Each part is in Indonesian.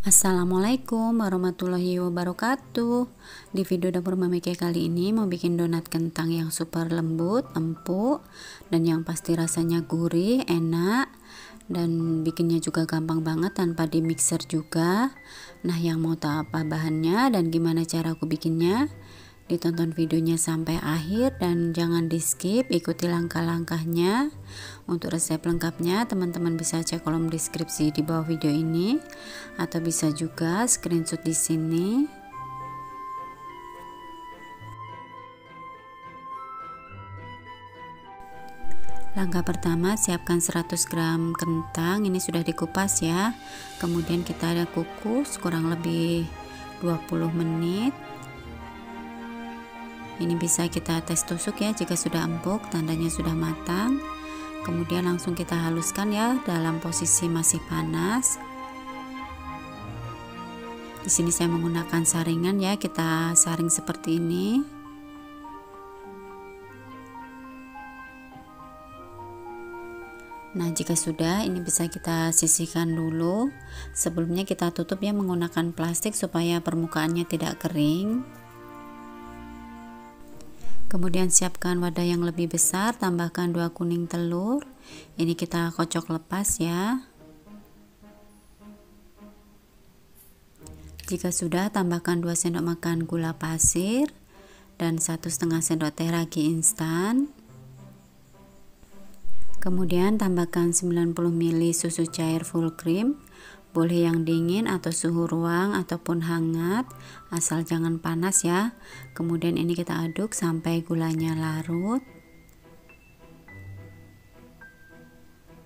Assalamualaikum warahmatullahi wabarakatuh. Di video dapur Mami Kay kali ini mau bikin donat kentang yang super lembut, empuk, dan yang pasti rasanya gurih, enak, dan bikinnya juga gampang banget tanpa di mixer juga. Nah, yang mau tahu apa bahannya dan gimana cara aku bikinnya, ditonton videonya sampai akhir dan jangan di skip, ikuti langkah-langkahnya. Untuk resep lengkapnya teman-teman bisa cek kolom deskripsi di bawah video ini atau bisa juga screenshot di sini. Langkah pertama, siapkan 100 gram kentang, ini sudah dikupas ya. Kemudian kita ada kukus kurang lebih 20 menit. Ini bisa kita tes tusuk ya, jika sudah empuk tandanya sudah matang. Kemudian langsung kita haluskan ya dalam posisi masih panas. Di sini saya menggunakan saringan ya, kita saring seperti ini. Nah, jika sudah, ini bisa kita sisihkan dulu. Sebelumnya kita tutup ya menggunakan plastik supaya permukaannya tidak kering. Kemudian siapkan wadah yang lebih besar, tambahkan 2 kuning telur. Ini kita kocok lepas ya. Jika sudah, tambahkan 2 sendok makan gula pasir dan 1,5 sendok teh ragi instan. Kemudian tambahkan 90 ml susu cair full cream. Boleh yang dingin atau suhu ruang ataupun hangat, asal jangan panas ya. Kemudian ini kita aduk sampai gulanya larut.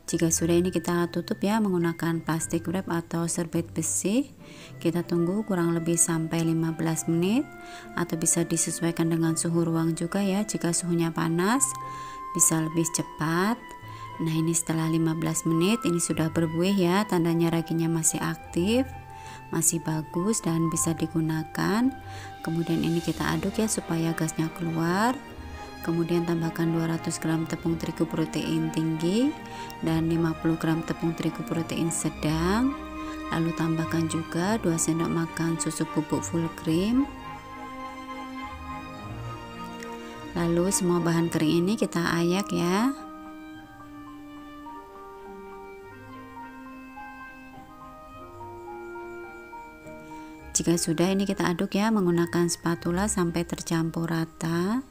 Jika sudah, ini kita tutup ya menggunakan plastik wrap atau serbet besi. Kita tunggu kurang lebih sampai 15 menit atau bisa disesuaikan dengan suhu ruang juga ya. Jika suhunya panas bisa lebih cepat. Nah, ini setelah 15 menit ini sudah berbuih ya, tandanya raginya masih aktif, masih bagus dan bisa digunakan. Kemudian ini kita aduk ya supaya gasnya keluar. Kemudian tambahkan 200 gram tepung terigu protein tinggi dan 50 gram tepung terigu protein sedang. Lalu tambahkan juga 2 sendok makan susu bubuk full cream. Lalu semua bahan kering ini kita ayak ya. Jika sudah, ini kita aduk ya menggunakan spatula sampai tercampur rata.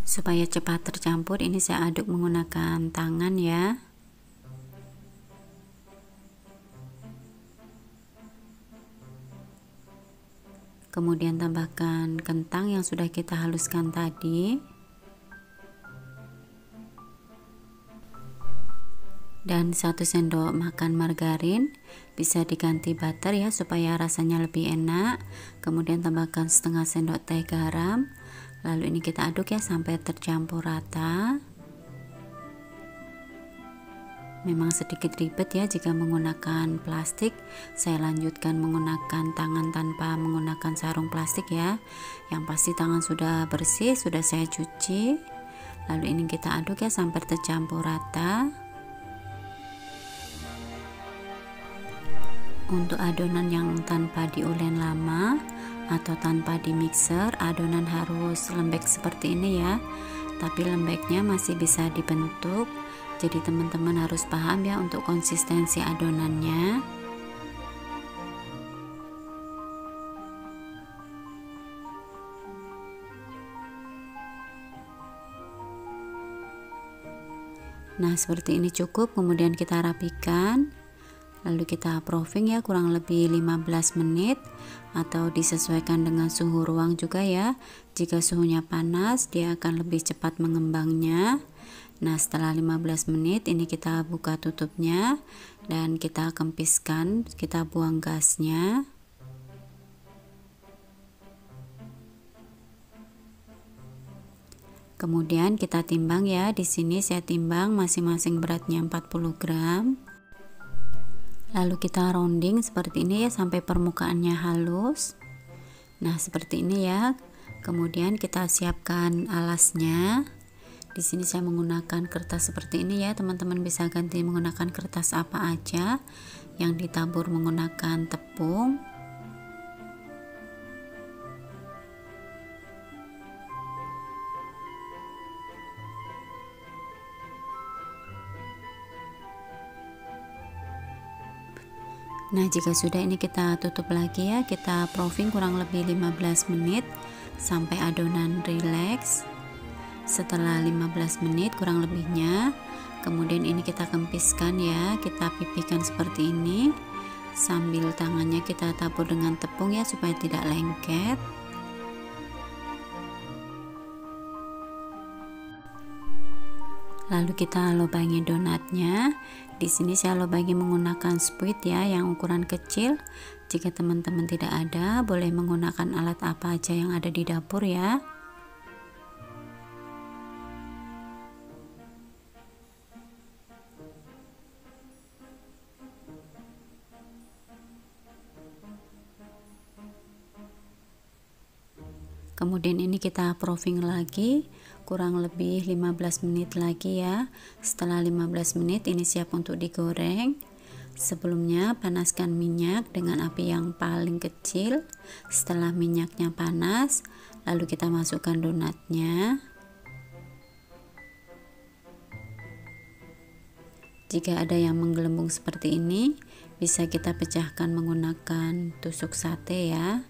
Supaya cepat tercampur, ini saya aduk menggunakan tangan ya. Kemudian tambahkan kentang yang sudah kita haluskan tadi. Dan 1 sendok makan margarin, bisa diganti butter ya supaya rasanya lebih enak. Kemudian tambahkan setengah sendok teh garam. Lalu ini kita aduk ya sampai tercampur rata. Memang sedikit ribet ya jika menggunakan plastik. Saya lanjutkan menggunakan tangan tanpa menggunakan sarung plastik ya. Yang pasti tangan sudah bersih, sudah saya cuci. Lalu ini kita aduk ya sampai tercampur rata. Untuk adonan yang tanpa diulen lama atau tanpa di mixer, adonan harus lembek seperti ini ya. Tapi lembeknya masih bisa dibentuk. Jadi teman-teman harus paham ya untuk konsistensi adonannya. Nah, seperti ini cukup. Kemudian kita rapikan. Lalu kita proofing ya kurang lebih 15 menit atau disesuaikan dengan suhu ruang juga ya. Jika suhunya panas, dia akan lebih cepat mengembangnya. Nah, setelah 15 menit ini kita buka tutupnya dan kita kempiskan, kita buang gasnya. Kemudian kita timbang ya. Di sini saya timbang masing-masing beratnya 40 gram. Lalu kita rounding seperti ini ya sampai permukaannya halus. Nah, seperti ini ya. Kemudian kita siapkan alasnya. Di sini saya menggunakan kertas seperti ini ya. Teman-teman bisa ganti menggunakan kertas apa aja yang ditabur menggunakan tepung. Nah, jika sudah ini kita tutup lagi ya, kita proofing kurang lebih 15 menit sampai adonan rileks. Setelah 15 menit kurang lebihnya, kemudian ini kita kempiskan ya, kita pipihkan seperti ini. Sambil tangannya kita tabur dengan tepung ya supaya tidak lengket. Lalu kita lubangi donatnya. Di sini saya lubangi menggunakan spuit ya yang ukuran kecil. Jika teman-teman tidak ada, boleh menggunakan alat apa aja yang ada di dapur ya. Kemudian ini kita proofing lagi kurang lebih 15 menit lagi ya. Setelah 15 menit ini siap untuk digoreng. Sebelumnya panaskan minyak dengan api yang paling kecil. Setelah minyaknya panas, lalu kita masukkan donatnya. Jika ada yang menggelembung seperti ini, bisa kita pecahkan menggunakan tusuk sate ya.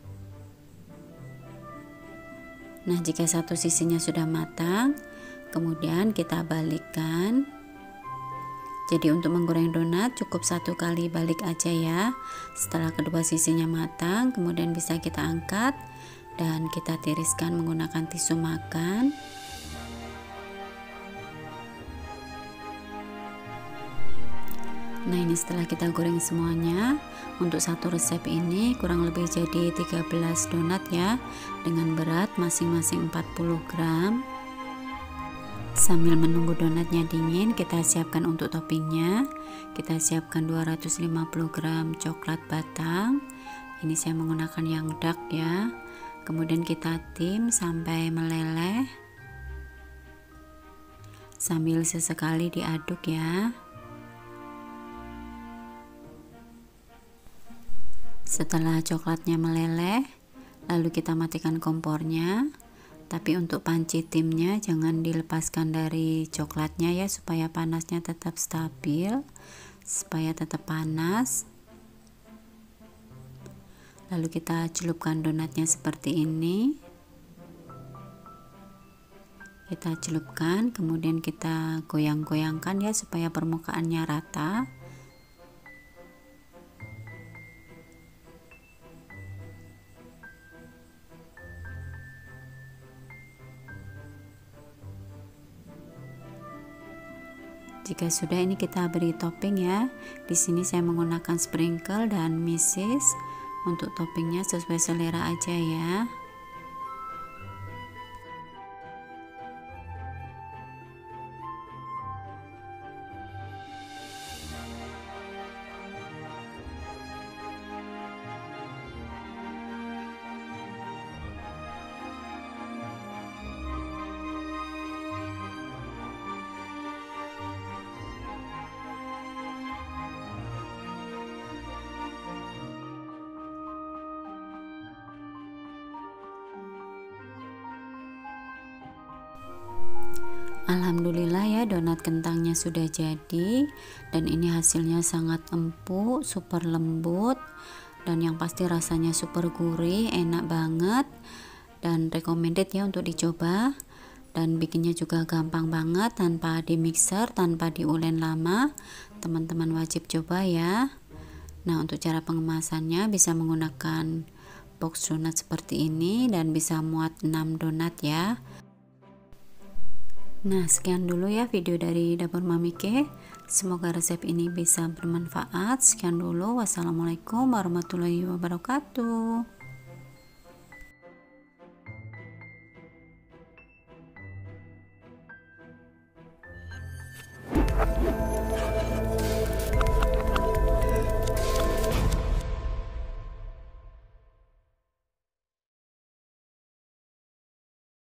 Nah, jika satu sisinya sudah matang, kemudian kita balikkan. Jadi untuk menggoreng donat cukup satu kali balik aja ya. Setelah kedua sisinya matang, kemudian bisa kita angkat dan kita tiriskan menggunakan tisu makan. Nah, ini setelah kita goreng semuanya, untuk satu resep ini kurang lebih jadi 13 donat ya, dengan berat masing-masing 40 gram. Sambil menunggu donatnya dingin, kita siapkan untuk toppingnya. Kita siapkan 250 gram coklat batang. Ini saya menggunakan yang dark ya. Kemudian kita tim sampai meleleh. Sambil sesekali diaduk ya. Setelah coklatnya meleleh, lalu kita matikan kompornya. Tapi untuk panci timnya jangan dilepaskan dari coklatnya ya, supaya panasnya tetap stabil, supaya tetap panas. Lalu kita celupkan donatnya seperti ini. Kita celupkan, kemudian kita goyang-goyangkan ya supaya permukaannya rata. Jika sudah, ini kita beri topping ya. Di sini saya menggunakan sprinkle dan meses. Untuk toppingnya sesuai selera aja ya. Alhamdulillah ya, donat kentangnya sudah jadi, dan ini hasilnya sangat empuk, super lembut, dan yang pasti rasanya super gurih, enak banget, dan recommended ya untuk dicoba. Dan bikinnya juga gampang banget, tanpa di mixer, tanpa diulen lama. Teman-teman wajib coba ya. Nah, untuk cara pengemasannya bisa menggunakan box donat seperti ini dan bisa muat 6 donat ya. Nah, sekian dulu ya video dari Dapur Mami K. Semoga resep ini bisa bermanfaat. Sekian dulu. Wassalamualaikum warahmatullahi wabarakatuh.